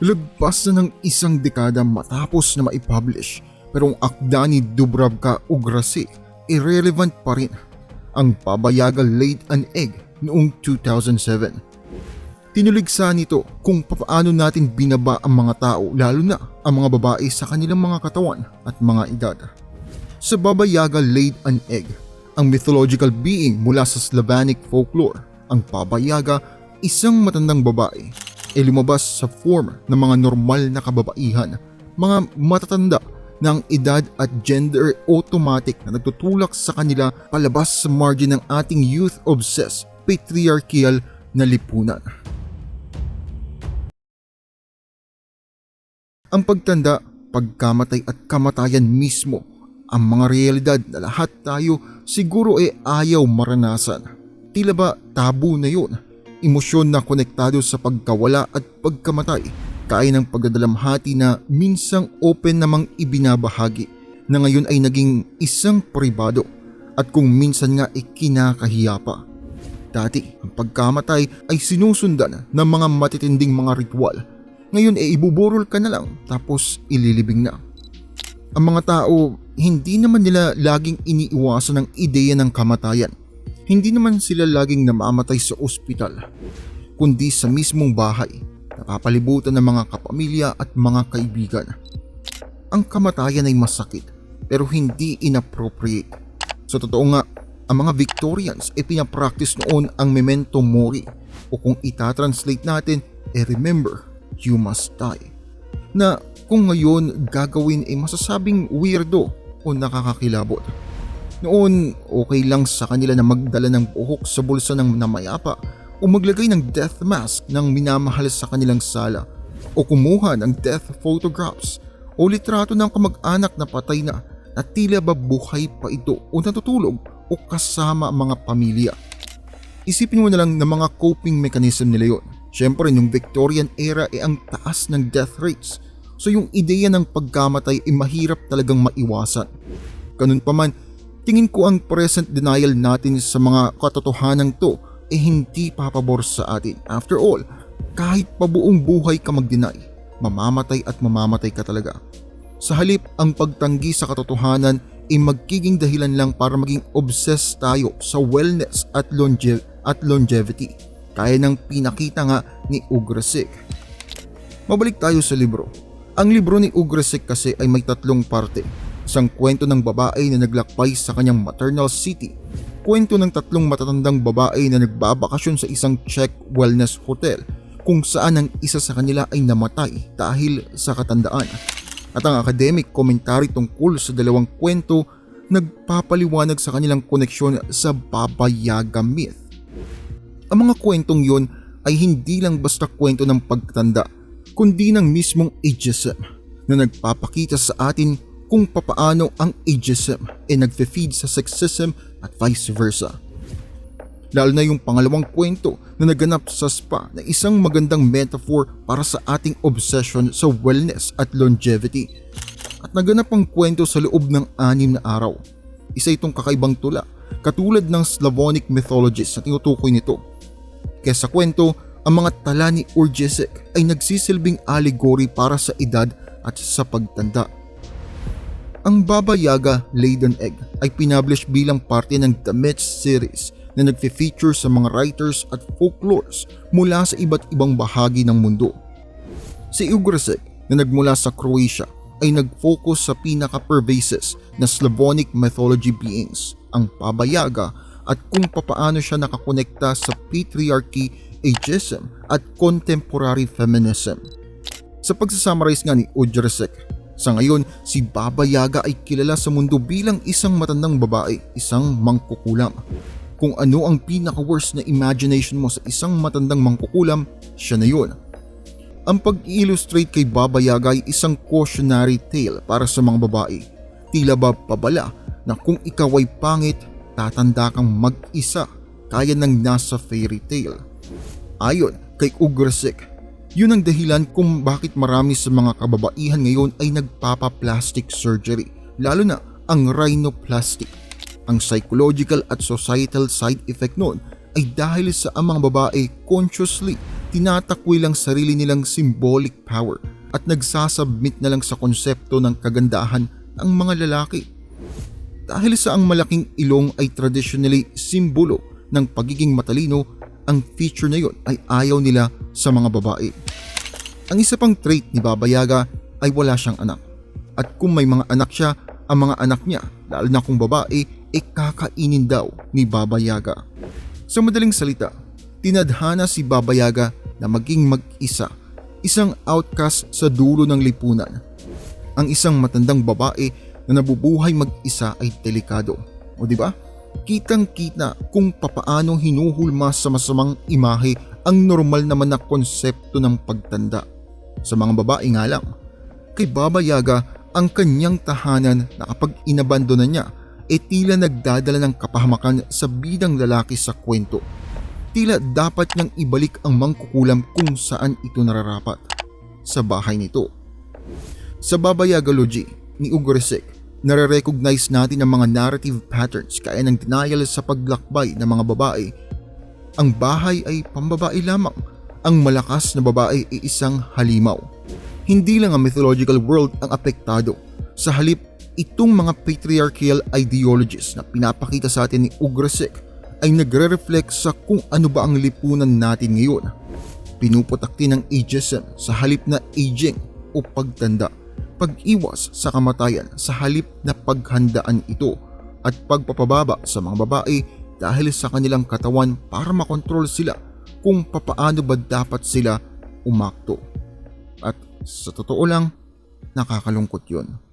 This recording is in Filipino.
Lagpas na ng isang dekada matapos na maipublish, pero ang akda ni Dubravka Ugrasik irrelevant pa rin. Ang Baba Yaga laid an egg noong 2007. Tinuligsa nito kung paano natin binaba ang mga tao, lalo na ang mga babae sa kanilang mga katawan at mga edad. Sa Baba Yaga laid an egg, ang mythological being mula sa Slavonic folklore. Ang Baba Yaga, isang matandang babae, ay lumabas sa form ng mga normal na kababaihan, mga matatanda na ang edad at gender automatic na nagtutulak sa kanila palabas sa margin ng ating youth-obsessed patriarchal na lipunan. Ang pagtanda, pagkamatay at kamatayan mismo, ang mga realidad na lahat tayo siguro ay ayaw maranasan. Tila ba tabu na yun? Emosyon na konektado sa pagkawala at pagkamatay, kaya ng pagdadalamhati na minsang open namang ibinabahagi na ngayon ay naging isang pribado at kung minsan nga ay kinakahiya pa. Dati, ang pagkamatay ay sinusundan ng mga matitinding mga ritual. Ngayon ay ibuburol ka na lang tapos ililibing na. Ang mga tao, hindi naman nila laging iniiwasan ang ideya ng kamatayan. Hindi naman sila laging namamatay sa ospital, kundi sa mismong bahay, napapalibutan ng mga kapamilya at mga kaibigan. Ang kamatayan ay masakit pero hindi inappropriate. Sa totoo nga, ang mga Victorians ay pinapractice noon ang memento mori o kung itatranslate natin, remember, you must die. Na kung ngayon gagawin ay masasabing weirdo o nakakakilabot. Noon, okay lang sa kanila na magdala ng buhok sa bulsa ng namayapa o maglagay ng death mask ng minamahal sa kanilang sala o kumuha ng death photographs o litrato ng kamag-anak na patay na tila ba buhay pa ito o natutulog o kasama ang mga pamilya. Isipin mo na lang na mga coping mechanism nila yon. Siyempre, nung Victorian era ay ang taas ng death rates. So yung ideya ng pagkamatay ay mahirap talagang maiwasan. Ganun pa man, tingin ko ang present denial natin sa mga katotohanan to ay hindi papabor sa atin. After all, kahit pa buong buhay ka mag-deny, mamamatay at mamamatay ka talaga. Sa halip, ang pagtanggi sa katotohanan ay magiging dahilan lang para maging obsessed tayo sa wellness at longevity. Kaya ng pinakita nga ni Ugrasik. Mabalik tayo sa libro. Ang libro ni Ugrasik kasi ay may 3 parte. Isang kwento ng babae na naglakbay sa kanyang maternal city. Kwento ng 3 matatandang babae na nagbabakasyon sa isang Czech wellness hotel kung saan ang isa sa kanila ay namatay dahil sa katandaan. At ang academic commentary tungkol sa 2 kwento nagpapaliwanag sa kanilang koneksyon sa Baba Yaga myth. Ang mga kwentong yon ay hindi lang basta kwento ng pagtanda, kundi ng mismong ageism na nagpapakita sa atin kung papaano ang ageism ay nagfe-feed sa sexism at vice versa. Lalo na yung pangalawang kwento na naganap sa spa na isang magandang metaphor para sa ating obsession sa wellness at longevity. At naganap ang kwento sa loob ng 6 na araw. Isa itong kakaibang tula, katulad ng Slavonic mythologies na tinutukoy nito. Kaya sa kwento, ang mga tala ni Ugrasik ay nagsisilbing allegory para sa edad at sa pagtanda. Ang Baba Yaga laid an egg ay pinablish bilang parte ng The Myths series na nagfe-feature sa mga writers at folklores mula sa iba't ibang bahagi ng mundo. Si Ugrasik na nagmula sa Croatia ay nag-focus sa pinaka-pervasive na Slavonic mythology beings, ang Baba Yaga, at kung papaano siya nakakonekta sa patriarchy, ageism at contemporary feminism. Sa pagsasummarize nga ni Ugrasik, sa ngayon si Baba Yaga ay kilala sa mundo bilang isang matandang babae, isang mangkukulam. Kung ano ang pinaka-worst na imagination mo sa isang matandang mangkukulam, siya na yun. Ang pag-illustrate kay Baba Yaga ay isang cautionary tale para sa mga babae. Tila ba pabala na kung ikaw ay pangit, tatanda kang mag-isa, kaya ng nasa fairy tale. Ayon kay Ugrasik, yun ang dahilan kung bakit marami sa mga kababaihan ngayon ay nagpapa-plastic surgery, lalo na ang rhinoplasty. Ang psychological at societal side effect noon ay dahil sa ang mga babae consciously tinatakwil ang sarili nilang symbolic power at nagsasubmit na lang sa konsepto ng kagandahan ang mga lalaki. Dahil sa ang malaking ilong ay traditionally simbolo ng pagiging matalino, ang feature na yon ay ayaw nila sa mga babae. Ang isa pang trait ni Baba Yaga ay wala siyang anak. At kung may mga anak siya, ang mga anak niya, lalo na kung babae, ay kakainin daw ni Baba Yaga. Sa madaling salita, tinadhana si Baba Yaga na maging mag-isa, isang outcast sa dulo ng lipunan. Ang isang matandang babae na nabubuhay mag-isa ay delikado. O di ba? Kitang-kita kung papaano hinuhulma sa masamang imahe ang normal naman na konsepto ng pagtanda. Sa mga babae nga lang, kay Baba Yaga ang kanyang tahanan na kapag inabandona niya tila nagdadala ng kapahamakan sa bidang lalaki sa kwento. Tila dapat niyang ibalik ang mangkukulam kung saan ito nararapat, sa bahay nito. Sa Baba Yagalogy ni Ugresek, nare-recognize natin ang mga narrative patterns kaya ng denial sa paglakbay ng mga babae. Ang bahay ay pambabae lamang, ang malakas na babae ay isang halimaw. Hindi lang ang mythological world ang apektado, sa halip itong mga patriarchal ideologies na pinapakita sa atin ni Ugresek ay nagre-reflect sa kung ano ba ang lipunan natin ngayon. Pinuputak din ang ageism sa halip na aging o pagtanda, pag-iwas sa kamatayan sa halip na paghandaan ito, at pagpapababa sa mga babae dahil sa kanilang katawan para makontrol sila kung papaano ba dapat sila umakto. At sa totoo lang, nakakalungkot yun.